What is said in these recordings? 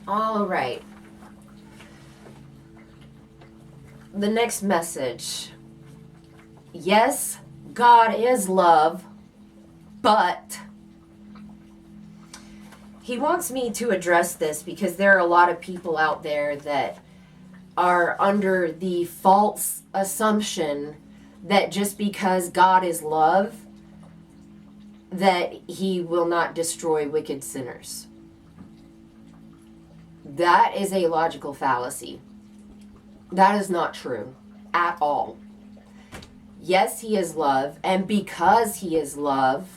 All right. The next message. Yes, God is love, but he wants me to address this because there are a lot of people out there that are under the false assumption that just because God is love, that he will not destroy wicked sinners. That is a logical fallacy. That is not true at all. Yes, he is love, and because he is love,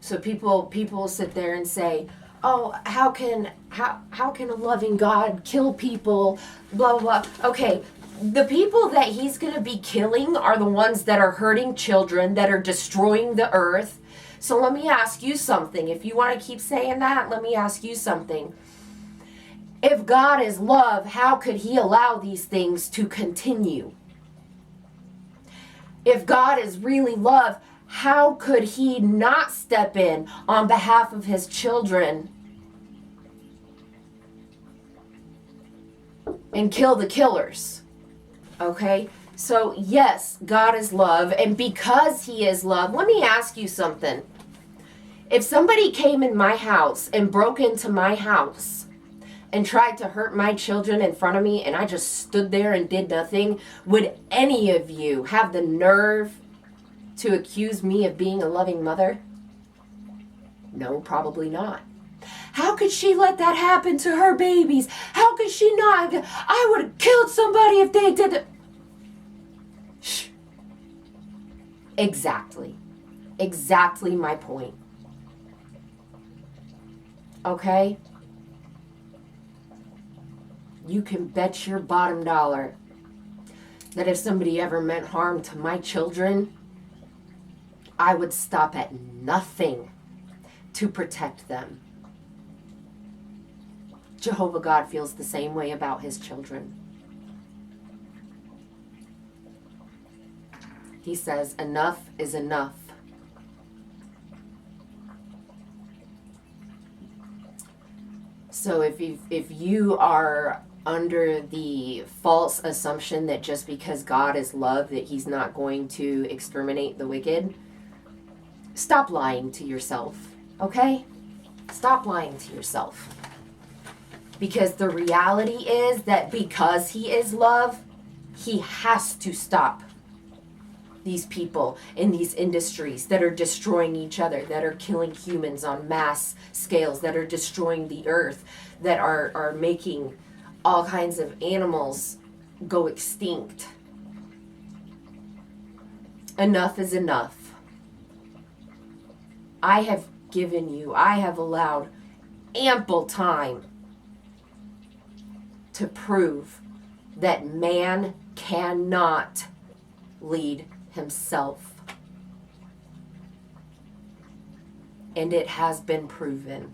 so people sit there and say, "Oh, how can a loving God kill people?" Blah blah blah. Okay, the people that he's going to be killing are the ones that are hurting children, that are destroying the earth. So let me ask you something. If you want to keep saying that, let me ask you something. If God is love, how could he allow these things to continue? If God is really love, how could he not step in on behalf of his children and kill the killers? Okay? So yes, God is love, and because he is love, let me ask you something. If somebody came in my house and broke into my house and tried to hurt my children in front of me and I just stood there and did nothing, would any of you have the nerve to accuse me of being a loving mother? No, probably not. How could she let that happen to her babies? How could she not? I would have killed somebody if they did it. Shh. Exactly. Exactly my point. Okay? You can bet your bottom dollar that if somebody ever meant harm to my children, I would stop at nothing to protect them. Jehovah God feels the same way about his children. He says, enough is enough. So if you are under the false assumption that just because God is love, that he's not going to exterminate the wicked, stop lying to yourself, okay? Stop lying to yourself. Because the reality is that because he is love, he has to stop these people in these industries that are destroying each other, that are killing humans on mass scales, that are destroying the earth, that are making all kinds of animals go extinct. Enough is enough. I have allowed ample time to prove that man cannot lead himself. And it has been proven.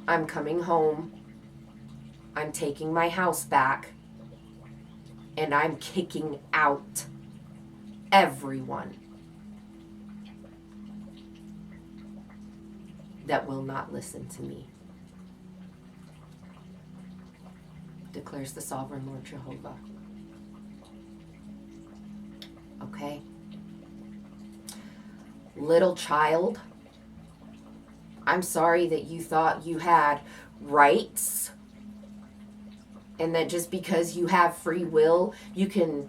I'm coming home. I'm taking my house back. And I'm kicking out everyone that will not listen to me, declares the sovereign Lord Jehovah. Okay? Little child, I'm sorry that you thought you had rights and that just because you have free will, you can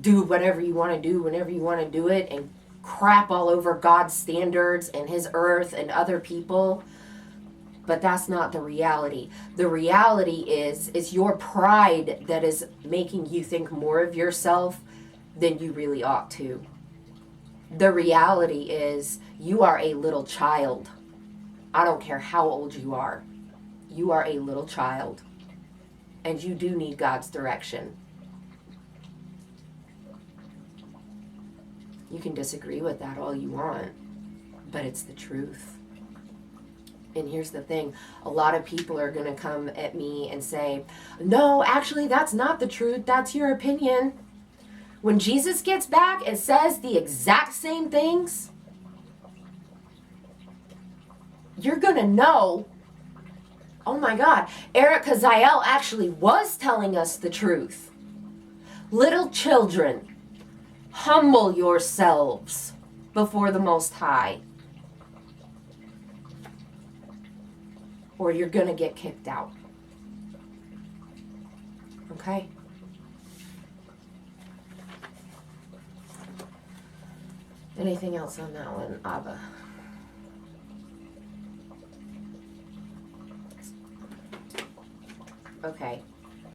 do whatever you want to do whenever you want to do it and crap all over God's standards and his earth and other people. But that's not the reality. The reality is your pride that is making you think more of yourself than you really ought to. The reality is you are a little child. I don't care how old you are. You are a little child. And you do need God's direction. You can disagree with that all you want, but it's the truth. And here's the thing, a lot of people are going to come at me and say, no, actually, that's not the truth. That's your opinion. When Jesus gets back and says the exact same things, you're going to know Oh my God, Erica Ziel actually was telling us the truth. Little children, humble yourselves before the Most High, or you're going to get kicked out. Okay? Anything else on that one, Abba? Okay.